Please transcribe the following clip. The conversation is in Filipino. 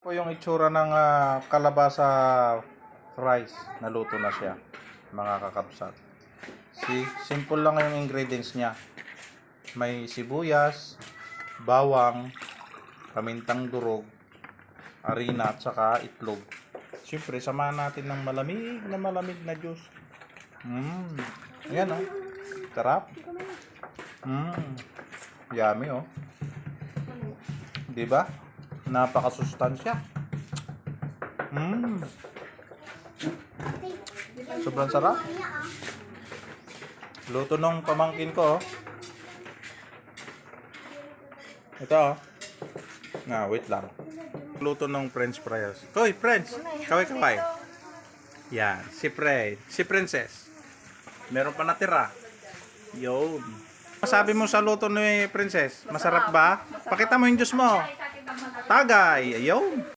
Po yung itsura ng kalabasa fries. Naluto na siya, mga kakabsat. Simple lang yung ingredients niya. May sibuyas, bawang, pamintang durog, harina at saka itlog. Siyempre, samahan natin ng malamig na juice. Ayan oh. Sarap. Yummy oh. Diba? Napakasustansya. Sobrang sarap. Luto nung pamangkin ko oh. Ito oh. Wait lang. Luto ng french fries. Hoy, French! Kaway-kaway. Yan, si Princess. Meron pa natira. Yun. Masabi mo sa luto ni Princess, masarap ba? Pakita mo yung juice mo. Tagay, ayun.